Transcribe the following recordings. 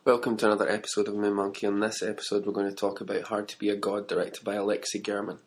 Welcome to another episode of Moon Monkey. On this episode, we're going to talk about Hard to Be a God, directed by Alexei German.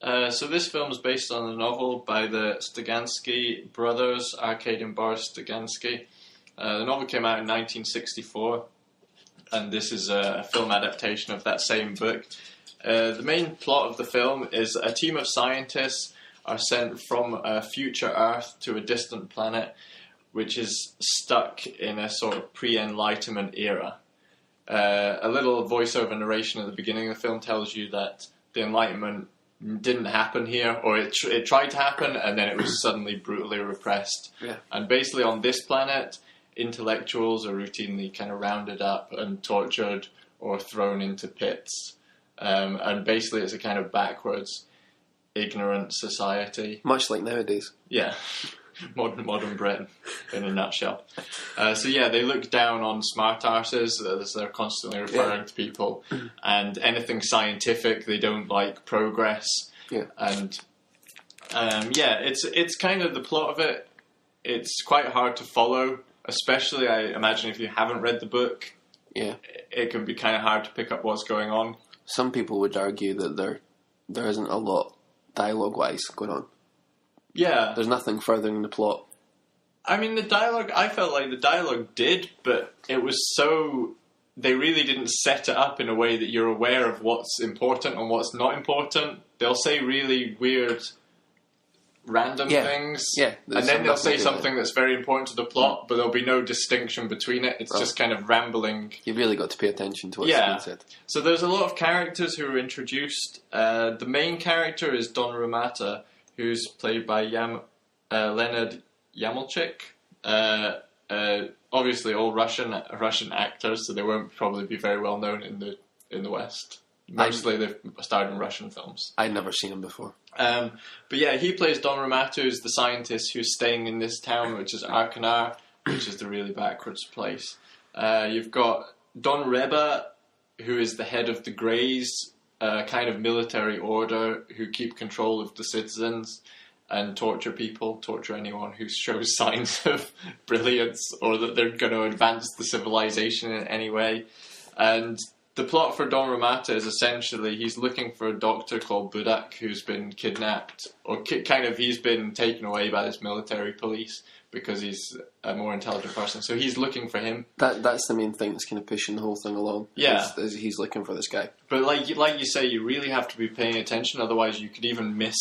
So this film is based on a novel by the Stagansky brothers, Arcade and Boris Stagansky. The novel came out in 1964, and this is a film adaptation of that same book. The main plot of the film is a team of scientists are sent from a future Earth to a distant planet, which is stuck in a sort of pre-Enlightenment era. A little voiceover narration at the beginning of the film tells you that the Enlightenment didn't happen here, or it tried to happen, and then it was suddenly brutally repressed. Yeah. And basically on this planet, intellectuals are routinely kind of rounded up and tortured or thrown into pits. And basically it's a kind of backwards, ignorant society. Much like nowadays. Yeah. Modern Britain, in a nutshell. They look down on smart arses, as they're constantly referring to people, and anything scientific, they don't like progress. Yeah. And it's kind of the plot of it. It's quite hard to follow, especially I imagine if you haven't read the book. Yeah. It can be kind of hard to pick up what's going on. Some people would argue that there isn't a lot dialogue-wise going on. Yeah. There's nothing further in the plot. I mean, the dialogue, I felt like the dialogue did, but it was so... They really didn't set it up in a way that you're aware of what's important and what's not important. They'll say really weird, random things. Yeah. And then they'll say something that's very important to the plot, but there'll be no distinction between it. It's just kind of rambling. You've really got to pay attention to what's being said. So there's a lot of characters who are introduced. The main character is Don Ramata, who's played by Leonard Yamelchik. Obviously, all Russian actors, so they won't probably be very well known in the West. Mostly they've starred in Russian films. I'd never seen him before. But yeah, he plays Don Ramata, who's the scientist who's staying in this town, which is Arkanar, which is the really backwards place. You've got Don Reba, who is the head of the Greys, a kind of military order who keep control of the citizens and torture anyone who shows signs of brilliance or that they're going to advance the civilization in any way. And the plot for Don Ramata is essentially he's looking for a doctor called Budak who's been kidnapped, or he's been taken away by this military police because he's a more intelligent person. So he's looking for him. That's the main thing that's kind of pushing the whole thing along. Yeah. Is he's looking for this guy. But like you say, you really have to be paying attention, otherwise you could even miss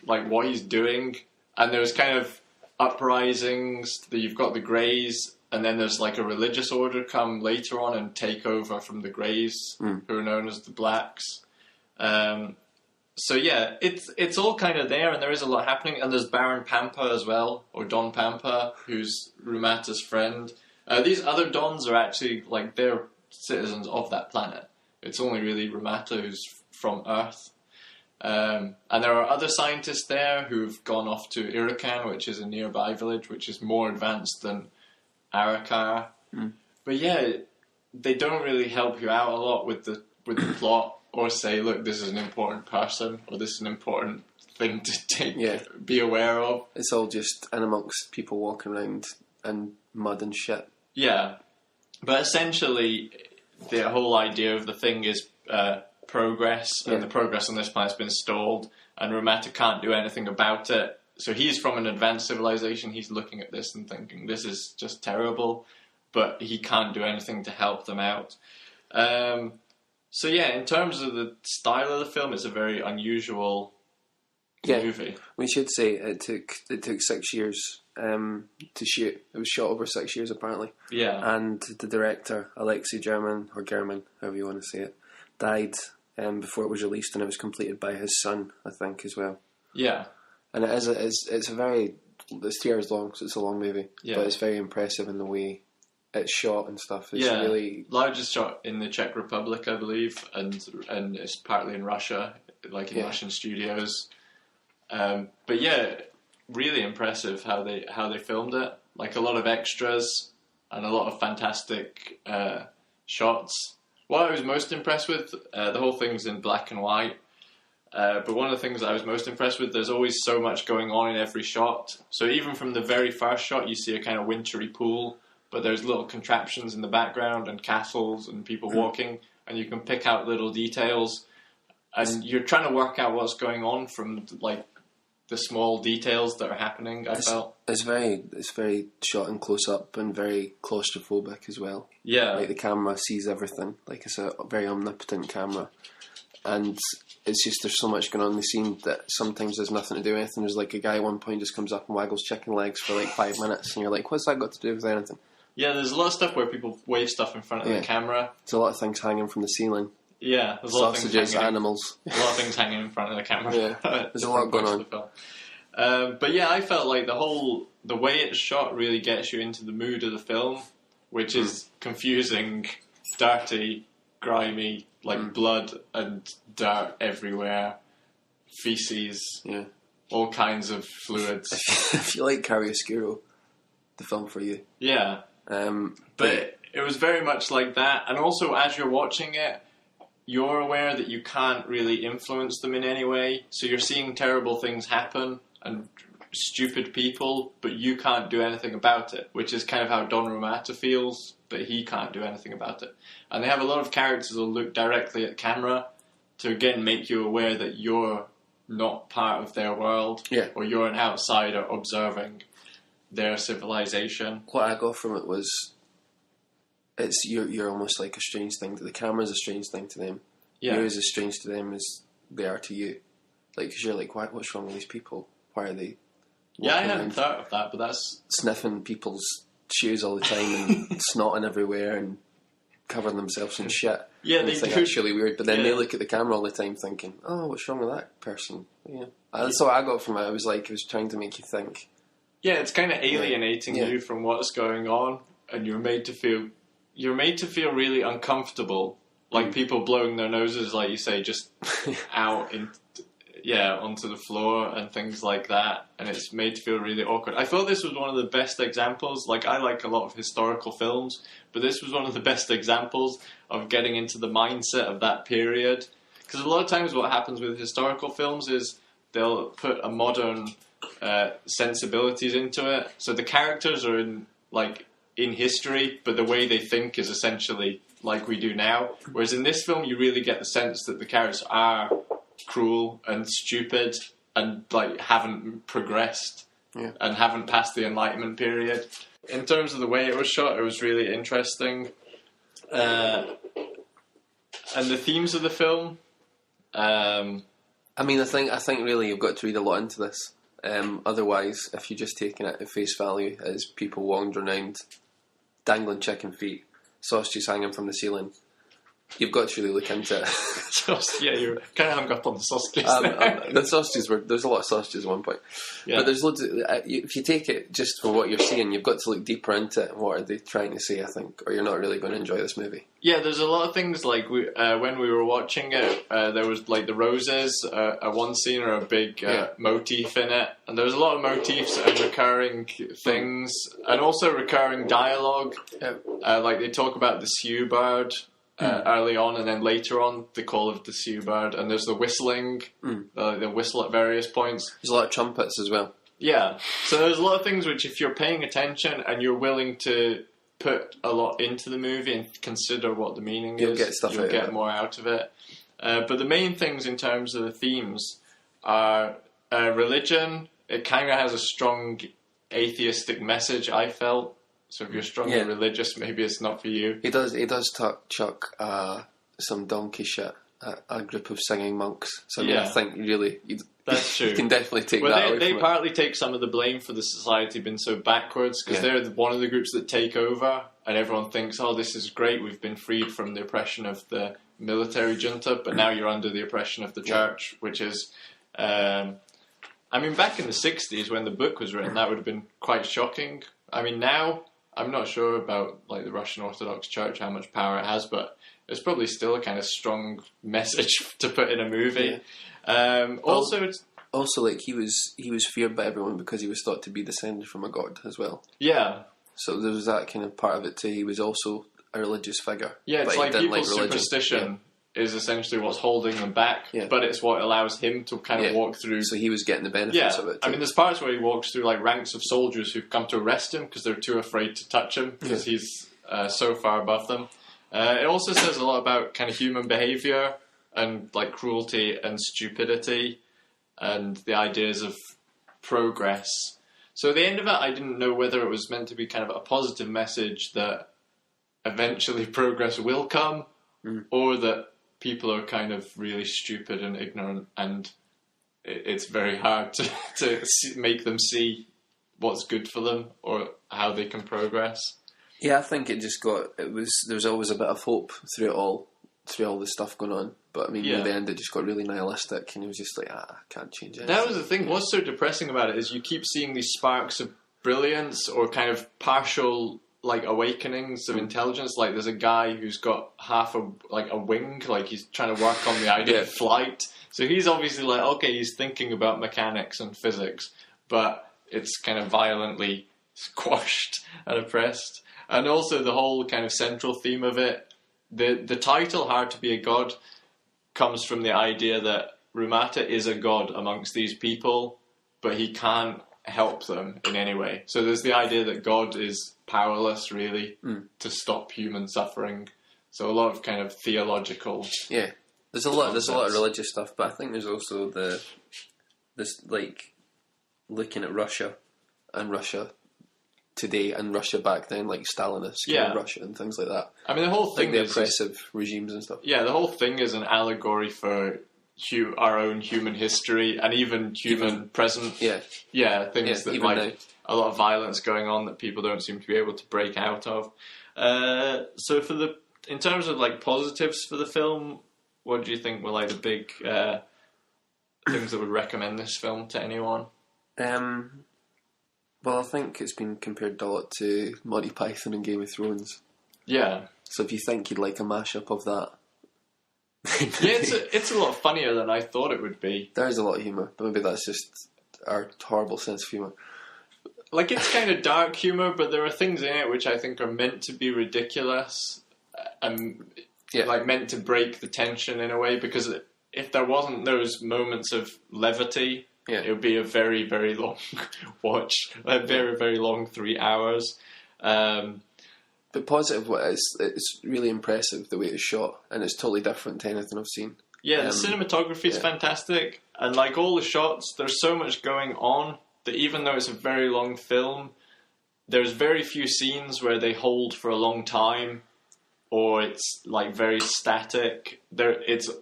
like what he's doing. And there's kind of uprisings. You've got the Greys, and then there's like a religious order come later on and take over from the Greys, who are known as the Blacks. So yeah, it's all kind of there, and there is a lot happening. And there's Baron Pampa as well, or Don Pampa, who's Ramata's friend. These other Dons are actually like they're citizens of that planet. It's only really Ramata who's from Earth. And there are other scientists there who've gone off to Irakan, which is a nearby village, which is more advanced than Arakar. But yeah, they don't really help you out a lot with the plot. Or say, look, this is an important person, or this is an important thing to be aware of. It's all just in amongst people walking around in mud and shit. Yeah. But essentially, the whole idea of the thing is progress, and the progress on this planet's been stalled, and Ramata can't do anything about it. So he's from an advanced civilization, he's looking at this and thinking, this is just terrible, but he can't do anything to help them out. So yeah, in terms of the style of the film, it's a very unusual movie. We should say it took 6 years to shoot. It was shot over 6 years apparently. Yeah. And the director, Alexei German, or German, however you want to say it, died before it was released, and it was completed by his son, I think, as well. Yeah. And it's 3 hours long, so it's a long movie. Yeah. But it's very impressive in the way it's shot and stuff. It's really largest shot in the Czech Republic, I believe, and it's partly in Russia, like in Russian studios. But yeah, really impressive how they filmed it. Like a lot of extras and a lot of fantastic shots. What I was most impressed with, the whole thing's in black and white. But one of the things I was most impressed with, there's always so much going on in every shot. So even from the very first shot, you see a kind of wintry pool but there's little contraptions in the background and castles and people walking, and you can pick out little details, and you're trying to work out what's going on from like the small details that are happening. I felt it's very shot in close up and very claustrophobic as well. Yeah, like the camera sees everything. Like it's a very omnipotent camera, and it's just there's so much going on in the scene that sometimes there's nothing to do with anything. There's like a guy at one point just comes up and waggles chicken legs for like 5 minutes, and you're like, what's that got to do with anything? Yeah, there's a lot of stuff where people wave stuff in front of the camera. There's a lot of things hanging from the ceiling. Yeah, there's a lot sausages, of things animals. A lot of things hanging in front of the camera. Yeah, there's a lot going on. But yeah, I felt like the way it's shot really gets you into the mood of the film, which is confusing, dirty, grimy, like blood and dirt everywhere, feces, all kinds of fluids. If you like Chiaroscuro, the film for you. Yeah. But it was very much like that, and also as you're watching it, you're aware that you can't really influence them in any way, so you're seeing terrible things happen and stupid people, but you can't do anything about it, which is kind of how Don Romata feels, that he can't do anything about it. And they have a lot of characters who look directly at camera to again make you aware that you're not part of their world, or you're an outsider observing their civilization. What I got from it was, you're almost like a strange thing. The camera's a strange thing to them. You're as strange to them as they are to you. Like, because you're like, what's wrong with these people? Why are they? Yeah, I hadn't thought of that, but that's sniffing people's shoes all the time and snotting everywhere and covering themselves in shit. Yeah, they think that's really weird. But then they look at the camera all the time, thinking, "Oh, what's wrong with that person?" Yeah, that's what I got from it. It was like it was trying to make you think. Yeah, it's kind of alienating you from what's going on, and you're made to feel really uncomfortable, like people blowing their noses, like you say, just out onto the floor and things like that, and it's made to feel really awkward. I thought this was one of the best examples. Like, I like a lot of historical films, but this was one of the best examples of getting into the mindset of that period. Because a lot of times what happens with historical films is they'll put a modern sensibilities into it. So the characters are in history, but the way they think is essentially like we do now. Whereas in this film, you really get the sense that the characters are cruel and stupid and haven't progressed and haven't passed the Enlightenment period. In terms of the way it was shot, it was really interesting. And the themes of the film, I think really you've got to read a lot into this. Otherwise, if you're just taking it at face value as people wandering around, dangling chicken feet, sausages hanging from the ceiling, you've got to really look into it. You're kind of hung up on the sausages. The sausages there's a lot of sausages at one point. Yeah. But there's loads of, if you take it just for what you're seeing, you've got to look deeper into it. What are they trying to say, I think, or you're not really going to enjoy this movie. Yeah, there's a lot of things, like when we were watching it, there was like the roses, one scene or a big motif in it, and there was a lot of motifs and recurring things, and also recurring dialogue. Like they talk about the Sioux bird early on, and then later on the call of the Sioux bird, and there's the whistling, the whistle at various points. There's a lot of trumpets as well. Yeah, so there's a lot of things which, if you're paying attention and you're willing to put a lot into the movie and consider what the meaning is, you'll get more out of it. But the main things in terms of the themes are religion. It kind of has a strong atheistic message, I felt. So if you're strongly religious, maybe it's not for you. He does chuck some donkey shit at a group of singing monks. So I think really that's true. You can definitely take that away they from partly take some of the blame for the society being so backwards, because they're one of the groups that take over, and everyone thinks, oh, this is great, we've been freed from the oppression of the military junta, but now you're under the oppression of the church, which is... back in the 60s when the book was written, that would have been quite shocking. Now... I'm not sure about the Russian Orthodox Church, how much power it has, but it's probably still a kind of strong message to put in a movie. Yeah. Also, he was feared by everyone because he was thought to be descended from a god as well. Yeah. So there was that kind of part of it too. He was also a religious figure. Yeah, it's like people's superstition is essentially what's holding them back, Yeah. but it's what allows him to kind of walk through. So he was getting the benefits Yeah, of it. I mean, there's parts where he walks through like ranks of soldiers who've come to arrest him because they're too afraid to touch him because he's so far above them. It also says a lot about kind of human behaviour and like cruelty and stupidity and the ideas of progress. So at the end of it, I didn't know whether it was meant to be kind of a positive message that eventually progress will come, or that people are kind of really stupid and ignorant, and it's very hard to make them see what's good for them or how they can progress. Yeah, I think there was always a bit of hope through all the stuff going on. But I mean, in the end, it just got really nihilistic, and it was just like, I can't change it. That was the thing. What's so depressing about it is you keep seeing these sparks of brilliance or kind of partial like awakenings of intelligence. Like there's a guy who's got half a wing, like he's trying to work on the idea of flight. So he's obviously like, okay, he's thinking about mechanics and physics, but it's kind of violently squashed and oppressed. And also the whole kind of central theme of it, the title "Hard to Be a God" comes from the idea that Rumata is a god amongst these people, but he can't help them in any way. So there's the idea that God is powerless, really, to stop human suffering. So a lot of kind of theological. Yeah, there's a lot of religious stuff, but I think there's also this like looking at Russia and Russia today and Russia back then, like Stalinist Russia and things like that. I mean, the whole thing like the is oppressive regimes and stuff. Yeah, the whole thing is an allegory for our own human history and even human present. Yeah, things that like now. A lot of violence going on that people don't seem to be able to break out of. So in terms of like positives for the film, what do you think were like the big things that would recommend this film to anyone? Well, I think it's been compared a lot to Monty Python and Game of Thrones. Yeah. So if you think you'd like a mashup of that... Yeah, it's a lot funnier than I thought it would be. There is a lot of humour, but maybe that's just our horrible sense of humour. Like, it's kind of dark humour, but there are things in it which I think are meant to be ridiculous and like meant to break the tension in a way, because if there wasn't those moments of levity... Yeah. It would be a very, very long watch. A very, very long 3 hours. But positive, it's really impressive the way it's shot, and it's totally different to anything I've seen. Yeah, the cinematography is fantastic, and like all the shots, there's so much going on that even though it's a very long film, there's very few scenes where they hold for a long time, or it's like very static. The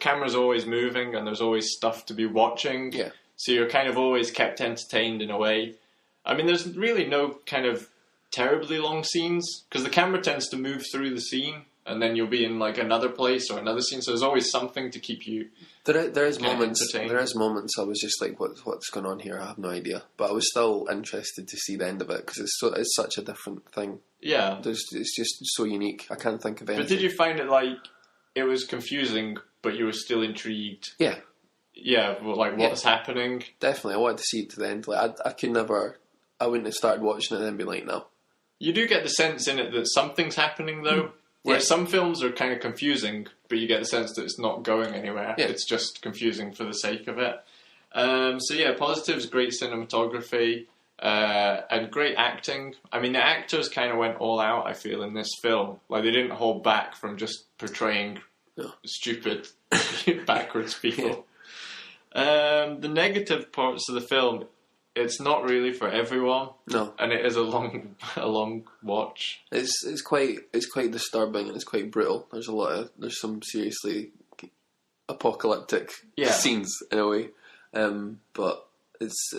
camera's always moving, and there's always stuff to be watching. Yeah. So you're kind of always kept entertained in a way. I mean, there's really no kind of terribly long scenes, because the camera tends to move through the scene, and then you'll be in like another place or another scene. So there's always something to keep you. There is moments I was just like, what's going on here? I have no idea. But I was still interested to see the end of it, because it's such a different thing. Yeah, it's just so unique. I can't think of anything. But did you find it like it was confusing, but you were still intrigued? Yeah. Yeah, well, like what's happening? Definitely, I wanted to see it to the end. Like I wouldn't have started watching it and then be like, no. You do get the sense in it that something's happening though. Whereas some films are kind of confusing, but you get the sense that it's not going anywhere. Yeah. It's just confusing for the sake of it. So yeah, positives: great cinematography and great acting. I mean, the actors kind of went all out, I feel, in this film. Like they didn't hold back from just portraying stupid, backwards people. The negative parts of the film, it's not really for everyone. No, and it is a long watch. It's quite disturbing and it's quite brutal. There's some seriously apocalyptic scenes in a way, but it's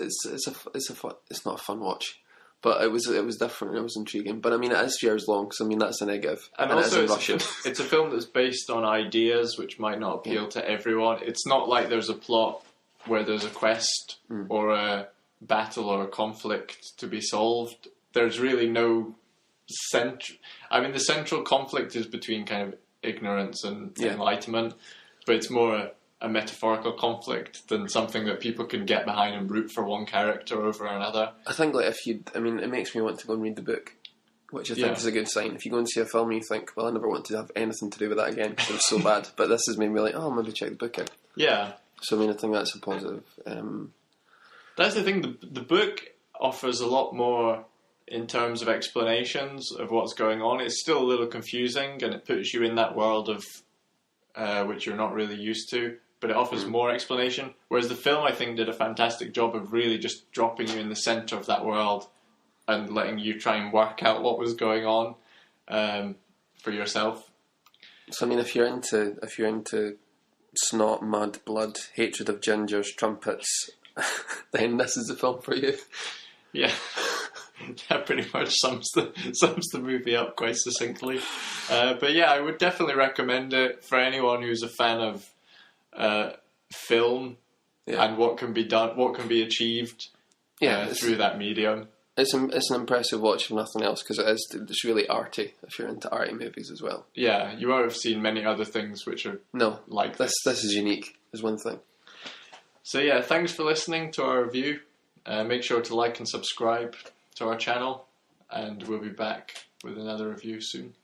not a fun watch. But it was different. It was intriguing. But I mean, it is years long, so I mean that's a negative. And also, it's a film that's based on ideas which might not appeal to everyone. It's not like there's a plot where there's a quest or a battle or a conflict to be solved. There's really no the central conflict is between kind of ignorance and enlightenment, but it's more a metaphorical conflict than something that people can get behind and root for one character over another. I think it makes me want to go and read the book. which I think is a good sign. If you go and see a film and you think, well, I never want to have anything to do with that again because it was so bad, but this has made me like, oh, maybe check the book out. Yeah. So I mean, I think that's a positive. That's the thing. The book offers a lot more in terms of explanations of what's going on. It's still a little confusing, and it puts you in that world of which you're not really used to, but it offers more explanation. Whereas the film, I think, did a fantastic job of really just dropping you in the centre of that world and letting you try and work out what was going on for yourself. So I mean, if you're into snot, mud, blood, hatred of gingers, trumpets, then this is the film for you. Yeah. That pretty much sums the movie up quite succinctly. But yeah, I would definitely recommend it for anyone who's a fan of film and what can be done, what can be achieved through that medium. It's an impressive watch if nothing else, because it's really arty if you're into arty movies as well. Yeah, you won't have seen many other things which are like this. This is unique, is one thing. So yeah, thanks for listening to our review. Make sure to like and subscribe to our channel, and we'll be back with another review soon.